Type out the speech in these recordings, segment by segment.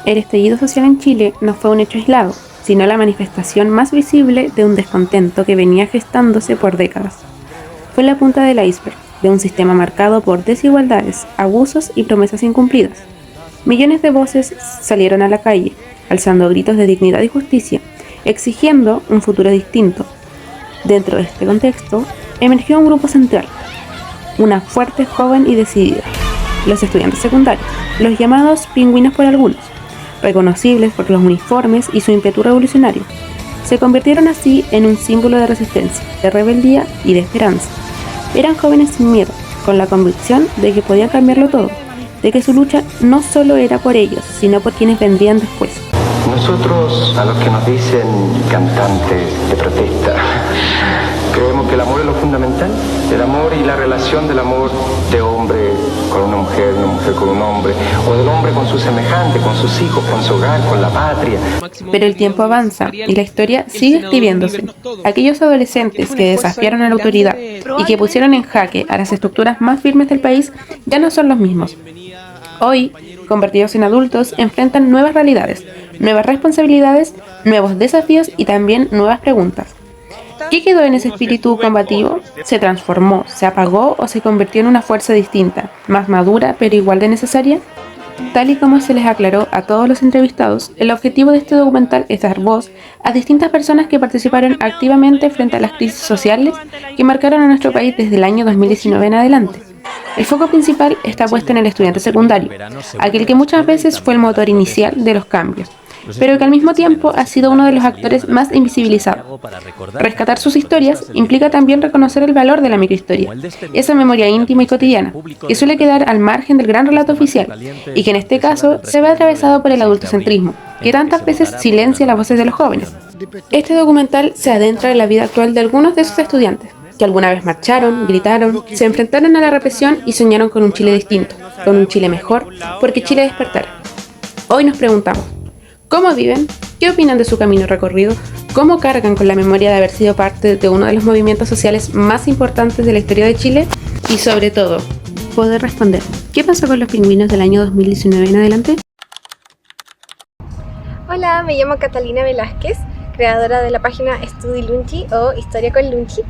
El estallido social en Chile no fue un hecho aislado, sino la manifestación más visible de un descontento que venía gestándose por décadas. Fue la punta del iceberg de un sistema marcado por desigualdades, abusos y promesas incumplidas. Millones de voces salieron a la calle, alzando gritos de dignidad y justicia, exigiendo un futuro distinto. Dentro de este contexto, emergió un grupo central, una fuerte, joven y decidida: los estudiantes secundarios, los llamados pingüinos por algunos, reconocibles por los uniformes y su ímpetu revolucionario. Se convirtieron así en un símbolo de resistencia, de rebeldía y de esperanza. Eran jóvenes sin miedo, con la convicción de que podían cambiarlo todo, de que su lucha no solo era por ellos, sino por quienes vendrían después. Nosotros, a los que nos dicen cantantes de protesta, creemos que el amor es lo fundamental. El amor y la relación del amor de hombre con una mujer con un hombre, o del hombre con su semejante, con sus hijos, con su hogar, con la patria. Pero el tiempo avanza y la historia sigue escribiéndose. Aquellos adolescentes que desafiaron a la autoridad y que pusieron en jaque a las estructuras más firmes del país ya no son los mismos. Hoy, convertidos en adultos, enfrentan nuevas realidades, nuevas responsabilidades, nuevos desafíos y también nuevas preguntas. ¿Qué quedó en ese espíritu combativo? ¿Se transformó, se apagó o se convirtió en una fuerza distinta, más madura pero igual de necesaria? Tal y como se les aclaró a todos los entrevistados, el objetivo de este documental es dar voz a distintas personas que participaron activamente frente a las crisis sociales que marcaron a nuestro país desde el año 2019 en adelante. El foco principal está puesto en el estudiante secundario, aquel que muchas veces fue el motor inicial de los cambios, pero que al mismo tiempo ha sido uno de los actores más invisibilizados. Rescatar sus historias implica también reconocer el valor de la microhistoria, esa memoria íntima y cotidiana, que suele quedar al margen del gran relato oficial, y que en este caso se ve atravesado por el adultocentrismo, que tantas veces silencia las voces de los jóvenes. Este documental se adentra en la vida actual de algunos de esos estudiantes, que alguna vez marcharon, gritaron, se enfrentaron a la represión y soñaron con un Chile distinto, con un Chile mejor, porque Chile despertara. Hoy nos preguntamos: ¿cómo viven? ¿Qué opinan de su camino recorrido? ¿Cómo cargan con la memoria de haber sido parte de uno de los movimientos sociales más importantes de la historia de Chile? Y sobre todo, poder responder: ¿qué pasó con los pingüinos del año 2019 en adelante? Hola, me llamo Catalina Velázquez, creadora de la página Estudilunchi o Historia con Lunchi,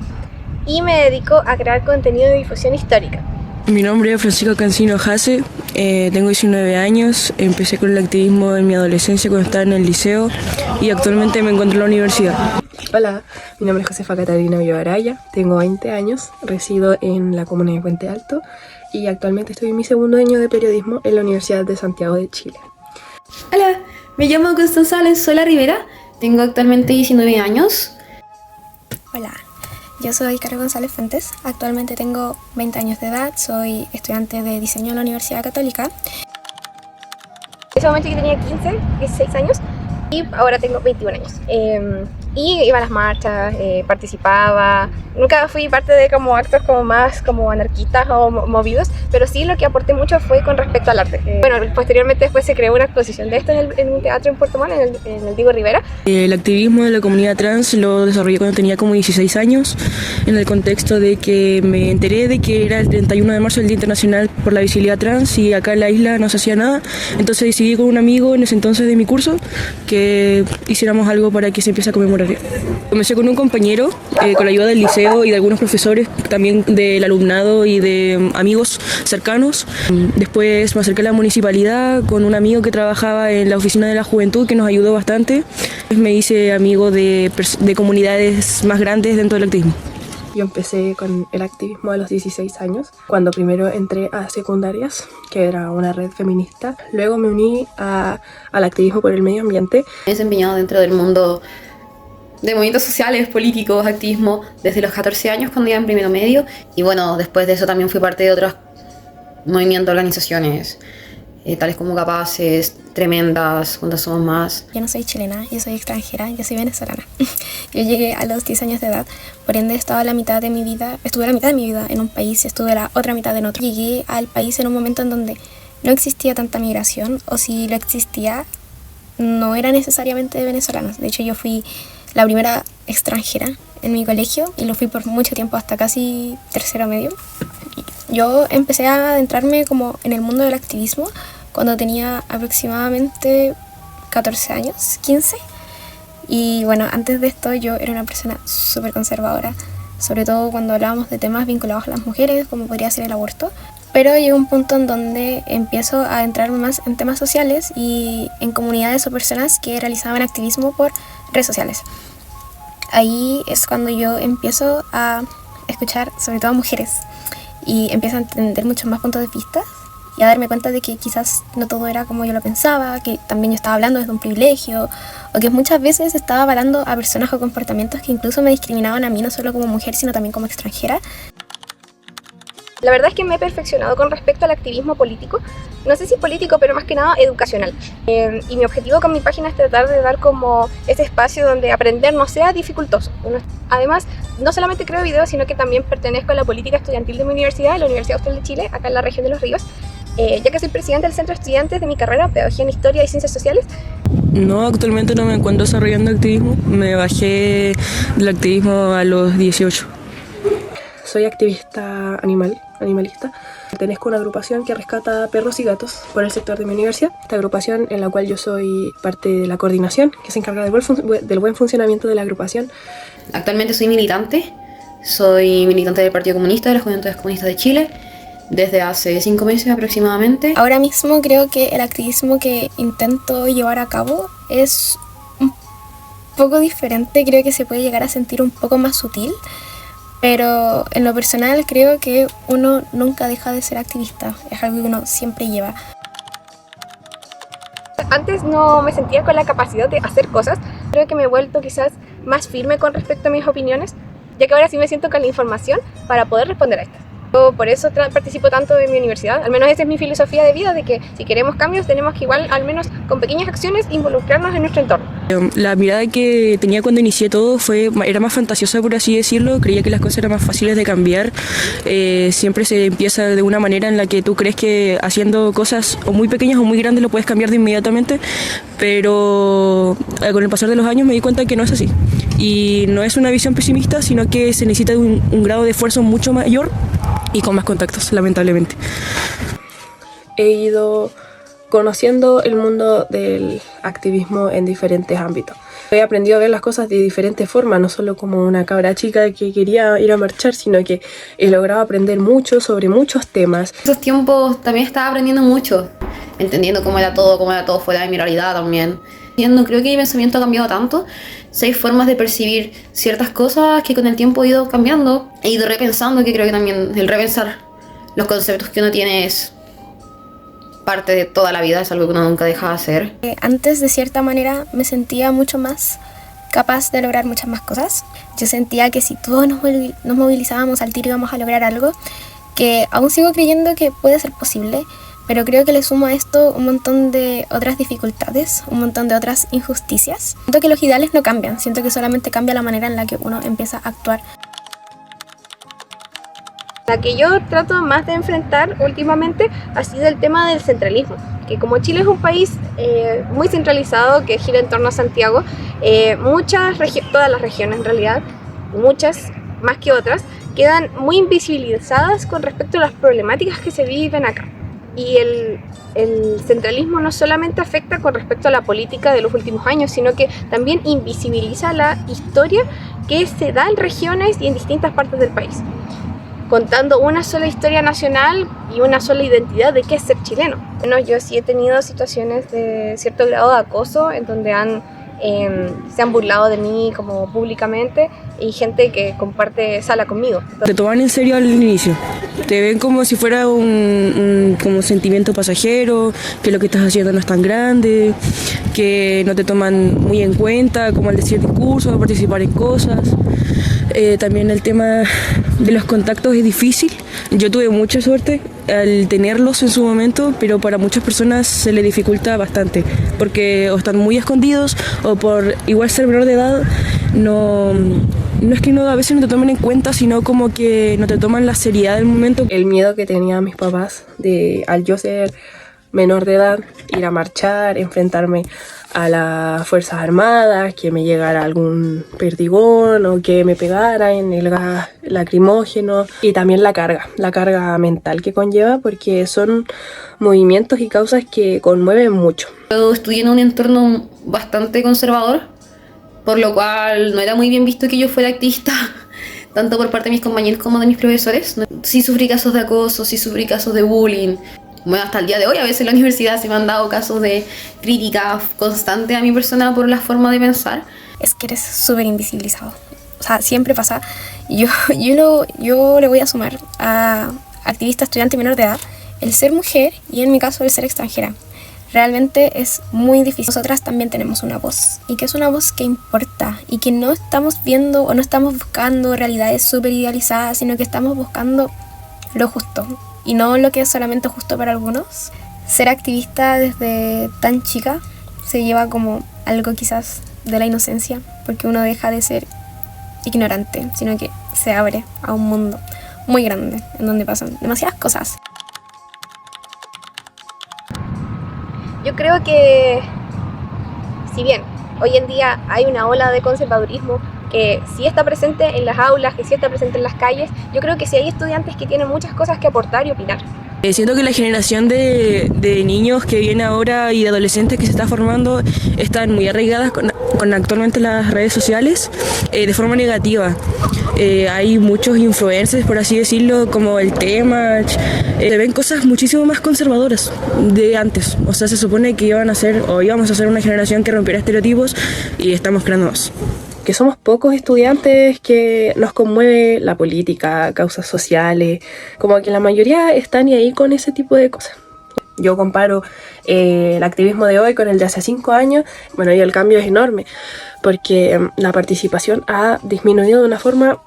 y me dedico a crear contenido de difusión histórica. Mi nombre es Francisco Cancino Jase, tengo 19 años, empecé con el activismo en mi adolescencia cuando estaba en el liceo y actualmente me encuentro en la universidad. Hola, mi nombre es Josefa Catalina Villavaraya, tengo 20 años, resido en la comuna de Puente Alto y actualmente estoy en mi segundo año de periodismo en la Universidad de Santiago de Chile. Hola, me llamo Constanza Valenzuela Rivera, tengo actualmente 19 años. Hola, yo soy Carol González Fuentes, actualmente tengo 20 años de edad, soy estudiante de diseño en la Universidad Católica. En ese momento yo tenía 16 años y ahora tengo 21 años. Y iba a las marchas, participaba, nunca fui parte de como actos como más como anarquistas o movidos, pero sí lo que aporté mucho fue con respecto al arte. Bueno, posteriormente después se creó una exposición de esto en un teatro en Puerto Montt, en el Diego Rivera. El activismo de la comunidad trans lo desarrollé cuando tenía como 16 años, en el contexto de que me enteré de que era el 31 de marzo el Día Internacional por la Visibilidad Trans y acá en la isla no se hacía nada, entonces decidí con un amigo en ese entonces de mi curso que hiciéramos algo para que se empiece a conmemorar. Comencé con un compañero, con la ayuda del liceo y de algunos profesores, también del alumnado y de amigos cercanos. Después me acerqué a la municipalidad con un amigo que trabajaba en la oficina de la juventud que nos ayudó bastante. Me hice amigo de comunidades más grandes dentro del activismo. Yo empecé con el activismo a los 16 años, cuando primero entré a secundarias, que era una red feminista. Luego me uní al activismo por el medio ambiente. Me he desempeñado dentro del mundo de movimientos sociales, políticos, activismo, desde los 14 años cuando iba en primero medio. Y bueno, después de eso también fui parte de otros movimientos, organizaciones, tales como Capaces, Tremendas, Juntas Somos Más. Yo no soy chilena, yo soy extranjera, yo soy venezolana. Yo llegué a los 10 años de edad, por ende estuve la mitad de mi vida en un país, estuve la otra mitad en otro. Llegué al país en un momento en donde no existía tanta migración, o si lo existía, no era necesariamente de venezolanos. De hecho, yo fui la primera extranjera en mi colegio y lo fui por mucho tiempo, hasta casi tercero medio. Yo empecé a adentrarme como en el mundo del activismo cuando tenía aproximadamente 14 años, 15. Y bueno, antes de esto yo era una persona súper conservadora, sobre todo cuando hablábamos de temas vinculados a las mujeres, como podría ser el aborto. Pero llegó un punto en donde empiezo a entrar más en temas sociales y en comunidades o personas que realizaban activismo por redes sociales. Ahí es cuando yo empiezo a escuchar sobre todo a mujeres y empiezo a entender muchos más puntos de vista y a darme cuenta de que quizás no todo era como yo lo pensaba, que también yo estaba hablando desde un privilegio o que muchas veces estaba avalando a personas o comportamientos que incluso me discriminaban a mí no solo como mujer sino también como extranjera. La verdad es que me he perfeccionado con respecto al activismo político, no sé si político, pero más que nada educacional. Y mi objetivo con mi página es tratar de dar como ese espacio donde aprender no sea dificultoso. Además, no solamente creo videos, sino que también pertenezco a la política estudiantil de mi universidad, la Universidad Austral de Chile, acá en la región de Los Ríos, ya que soy presidente del centro de estudiantes de mi carrera, Pedagogía en Historia y Ciencias Sociales. No, actualmente no me encuentro desarrollando activismo, me bajé del activismo a los 18. Soy activista animalista. Pertenezco a una agrupación que rescata perros y gatos por el sector de mi universidad. Esta agrupación en la cual yo soy parte de la coordinación, que se encarga del buen funcionamiento de la agrupación. Actualmente soy militante del Partido Comunista, de las Juventudes Comunistas de Chile, desde hace 5 meses aproximadamente. Ahora mismo creo que el activismo que intento llevar a cabo es un poco diferente, creo que se puede llegar a sentir un poco más sutil. Pero en lo personal creo que uno nunca deja de ser activista, es algo que uno siempre lleva. Antes no me sentía con la capacidad de hacer cosas, creo que me he vuelto quizás más firme con respecto a mis opiniones, ya que ahora sí me siento con la información para poder responder a estas. Yo por eso participo tanto en mi universidad, al menos esa es mi filosofía de vida, de que si queremos cambios tenemos que igual, al menos con pequeñas acciones, involucrarnos en nuestro entorno. La mirada que tenía cuando inicié todo era más fantasiosa, por así decirlo. Creía que las cosas eran más fáciles de cambiar. Siempre se empieza de una manera en la que tú crees que haciendo cosas o muy pequeñas o muy grandes lo puedes cambiar de inmediatamente, pero con el pasar de los años me di cuenta que no es así. Y no es una visión pesimista, sino que se necesita de un grado de esfuerzo mucho mayor y con más contactos, lamentablemente. He ido conociendo el mundo del activismo en diferentes ámbitos. He aprendido a ver las cosas de diferentes formas, no solo como una cabra chica que quería ir a marchar, sino que he logrado aprender mucho sobre muchos temas. En esos tiempos también estaba aprendiendo mucho, entendiendo cómo era todo fuera de mi realidad también. Creo que mi pensamiento ha cambiado tanto. 6 formas de percibir ciertas cosas que con el tiempo he ido cambiando. He ido repensando, que creo que también el repensar los conceptos que uno tiene es parte de toda la vida, es algo que uno nunca deja de hacer. Antes, de cierta manera, me sentía mucho más capaz de lograr muchas más cosas. Yo sentía que si todos nos movilizábamos al tiro íbamos a lograr algo, que aún sigo creyendo que puede ser posible, pero creo que le sumo a esto un montón de otras dificultades, un montón de otras injusticias. Siento que los ideales no cambian, siento que solamente cambia la manera en la que uno empieza a actuar. La que yo trato más de enfrentar últimamente ha sido el tema del centralismo, que como Chile es un país muy centralizado que gira en torno a Santiago, todas las regiones en realidad, muchas más que otras, quedan muy invisibilizadas con respecto a las problemáticas que se viven acá. Y el centralismo no solamente afecta con respecto a la política de los últimos años, sino que también invisibiliza la historia que se da en regiones y en distintas partes del país, contando una sola historia nacional y una sola identidad de qué es ser chileno. Bueno, yo sí he tenido situaciones de cierto grado de acoso en donde se han burlado de mí como públicamente y gente que comparte sala conmigo. Te toman en serio al inicio, te ven como si fuera un como sentimiento pasajero, que lo que estás haciendo no es tan grande, que no te toman muy en cuenta, como al decir discursos, a participar en cosas. También el tema de los contactos es difícil. Yo tuve mucha suerte al tenerlos en su momento, pero para muchas personas se les dificulta bastante, porque o están muy escondidos o por igual ser menor de edad, no es que a veces no te tomen en cuenta, sino como que no te toman la seriedad del momento. El miedo que tenían mis papás al yo ser menor de edad, ir a marchar, enfrentarme a las Fuerzas Armadas, que me llegara algún perdigón o que me pegara en el gas lacrimógeno, y también la carga mental que conlleva, porque son movimientos y causas que conmueven mucho. Yo estudié en un entorno bastante conservador, por lo cual no era muy bien visto que yo fuera activista, tanto por parte de mis compañeros como de mis profesores. Sí sufrí casos de acoso, sí sufrí casos de bullying. Bueno, hasta el día de hoy a veces en la universidad se me han dado casos de crítica constante a mi persona por la forma de pensar. Es que eres súper invisibilizado. O sea, siempre pasa. Yo le voy a sumar a activista estudiante menor de edad el ser mujer y en mi caso el ser extranjera. Realmente es muy difícil. Nosotras también tenemos una voz, y que es una voz que importa y que no estamos viendo o no estamos buscando realidades súper idealizadas, sino que estamos buscando lo justo y no lo que es solamente justo para algunos. Ser activista desde tan chica se lleva como algo quizás de la inocencia, porque uno deja de ser ignorante, sino que se abre a un mundo muy grande en donde pasan demasiadas cosas. Yo creo que, si bien hoy en día hay una ola de conservadurismo que sí está presente en las aulas, que sí está presente en las calles, yo creo que sí hay estudiantes que tienen muchas cosas que aportar y opinar. Siento que la generación de niños que viene ahora y de adolescentes que se está formando están muy arraigadas con actualmente las redes sociales de forma negativa. Hay muchos influencers, por así decirlo, como el Temach. Se ven cosas muchísimo más conservadoras de antes. O sea, se supone que íbamos a ser una generación que rompiera estereotipos y estamos creando más. Que somos pocos estudiantes que nos conmueve la política, causas sociales, como que la mayoría están ahí con ese tipo de cosas. Yo comparo el activismo de hoy con el de hace 5 años, bueno, y el cambio es enorme, porque la participación ha disminuido de una forma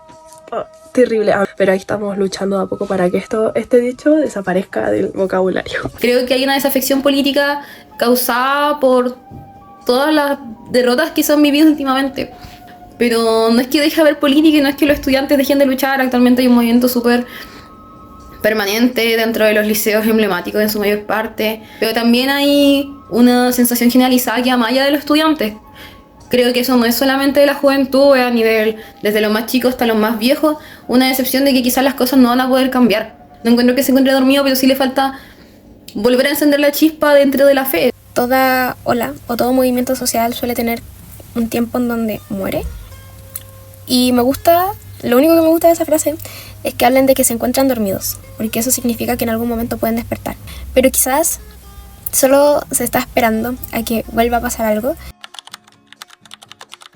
terrible, pero ahí estamos luchando a poco para que este dicho desaparezca del vocabulario. Creo que hay una desafección política causada por todas las derrotas que se han vivido últimamente. Pero no es que deje de haber política y no es que los estudiantes dejen de luchar. Actualmente hay un movimiento súper permanente dentro de los liceos emblemáticos en su mayor parte. Pero también hay una sensación generalizada que amaya de los estudiantes. Creo que eso no es solamente de la juventud, es a nivel desde los más chicos hasta los más viejos. Una decepción de que quizás las cosas no van a poder cambiar. No encuentro que se encuentre dormido, pero sí le falta volver a encender la chispa dentro de la fe. Toda ola o todo movimiento social suele tener un tiempo en donde muere. Y lo único que me gusta de esa frase es que hablen de que se encuentran dormidos, porque eso significa que en algún momento pueden despertar. Pero quizás solo se está esperando a que vuelva a pasar algo.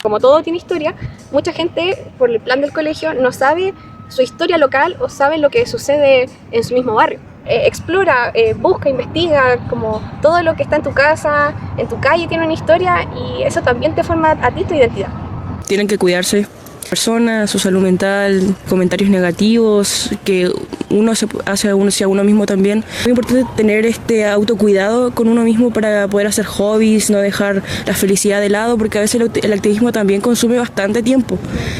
Como todo tiene historia, mucha gente por el plan del colegio no sabe su historia local o sabe lo que sucede en su mismo barrio. Explora, busca, investiga, como todo lo que está en tu casa, en tu calle tiene una historia, y eso también te forma a ti tu identidad. Tienen que cuidarse. Personas, su salud mental, comentarios negativos que uno se hace hacia uno mismo también. Es muy importante tener este autocuidado con uno mismo para poder hacer hobbies, no dejar la felicidad de lado, porque a veces el activismo también consume bastante tiempo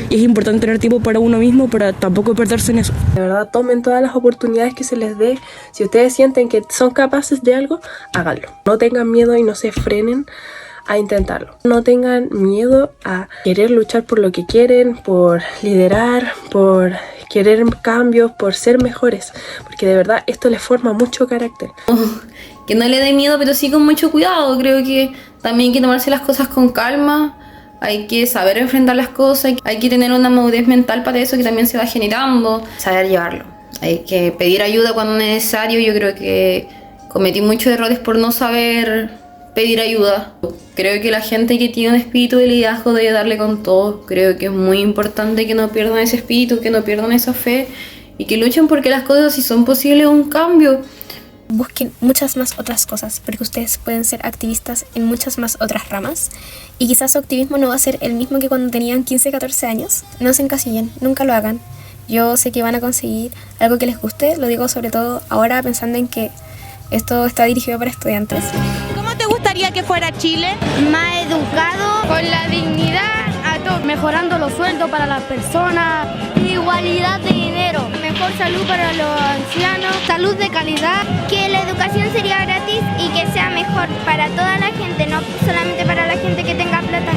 y es importante tener tiempo para uno mismo para tampoco perderse en eso. De verdad, tomen todas las oportunidades que se les dé. Si ustedes sienten que son capaces de algo, háganlo. No tengan miedo y no se frenen a intentarlo. No tengan miedo a querer luchar por lo que quieren, por liderar, por querer cambios, por ser mejores, porque de verdad esto les forma mucho carácter. Que no le dé miedo, pero sí con mucho cuidado. Creo que también hay que tomarse las cosas con calma, hay que saber enfrentar las cosas, hay que tener una madurez mental para eso que también se va generando, saber llevarlo. Hay que pedir ayuda cuando es necesario. Yo creo que cometí muchos errores por no saber pedir ayuda. Creo que la gente que tiene un espíritu de liderazgo debe darle con todo. Creo que es muy importante que no pierdan ese espíritu, que no pierdan esa fe y que luchen porque las cosas, si son posibles, un cambio. Busquen muchas más otras cosas, porque ustedes pueden ser activistas en muchas más otras ramas y quizás su activismo no va a ser el mismo que cuando tenían 15, 14 años. No se encasillen, nunca lo hagan. Yo sé que van a conseguir algo que les guste, lo digo sobre todo ahora pensando en que esto está dirigido para estudiantes. ¿Cómo te gustaría que fuera Chile? Más educado, con la dignidad a todos, mejorando los sueldos para las personas, igualdad de dinero, mejor salud para los ancianos, salud de calidad, que la educación sería gratis y mejor para toda la gente, no solamente para la gente que tenga plata.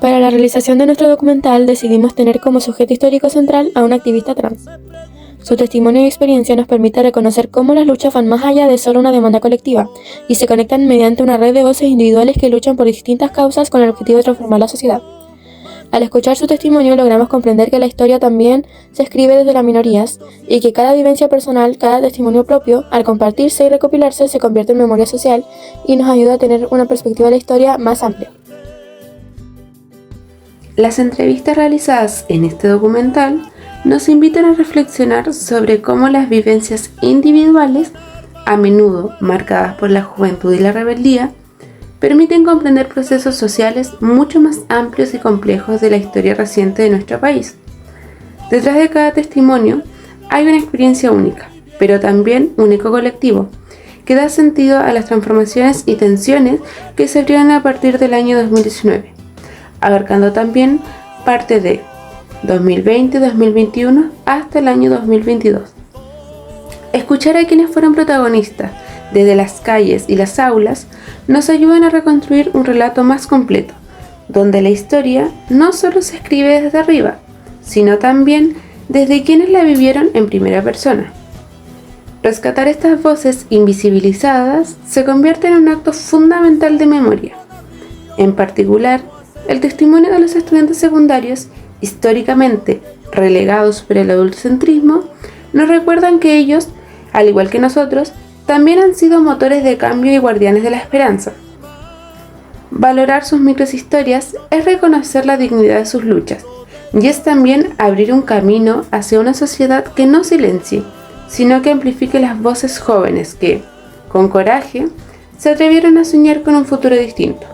Para la realización de nuestro documental decidimos tener como sujeto histórico central a un activista trans. Su testimonio y experiencia nos permite reconocer cómo las luchas van más allá de solo una demanda colectiva y se conectan mediante una red de voces individuales que luchan por distintas causas con el objetivo de transformar la sociedad. Al escuchar su testimonio logramos comprender que la historia también se escribe desde las minorías y que cada vivencia personal, cada testimonio propio, al compartirse y recopilarse, se convierte en memoria social y nos ayuda a tener una perspectiva de la historia más amplia. Las entrevistas realizadas en este documental nos invitan a reflexionar sobre cómo las vivencias individuales, a menudo marcadas por la juventud y la rebeldía, permiten comprender procesos sociales mucho más amplios y complejos de la historia reciente de nuestro país. Detrás de cada testimonio hay una experiencia única, pero también un eco colectivo, que da sentido a las transformaciones y tensiones que se abrieron a partir del año 2019, abarcando también parte de 2020-2021 hasta el año 2022. Escuchar a quienes fueron protagonistas desde las calles y las aulas nos ayudan a reconstruir un relato más completo, donde la historia no solo se escribe desde arriba, sino también desde quienes la vivieron en primera persona. Rescatar estas voces invisibilizadas se convierte en un acto fundamental de memoria. En particular, el testimonio de los estudiantes secundarios, históricamente relegados por el adultocentrismo, nos recuerdan que ellos, al igual que nosotros, también han sido motores de cambio y guardianes de la esperanza. Valorar sus microhistorias es reconocer la dignidad de sus luchas, y es también abrir un camino hacia una sociedad que no silencie, sino que amplifique las voces jóvenes que, con coraje, se atrevieron a soñar con un futuro distinto.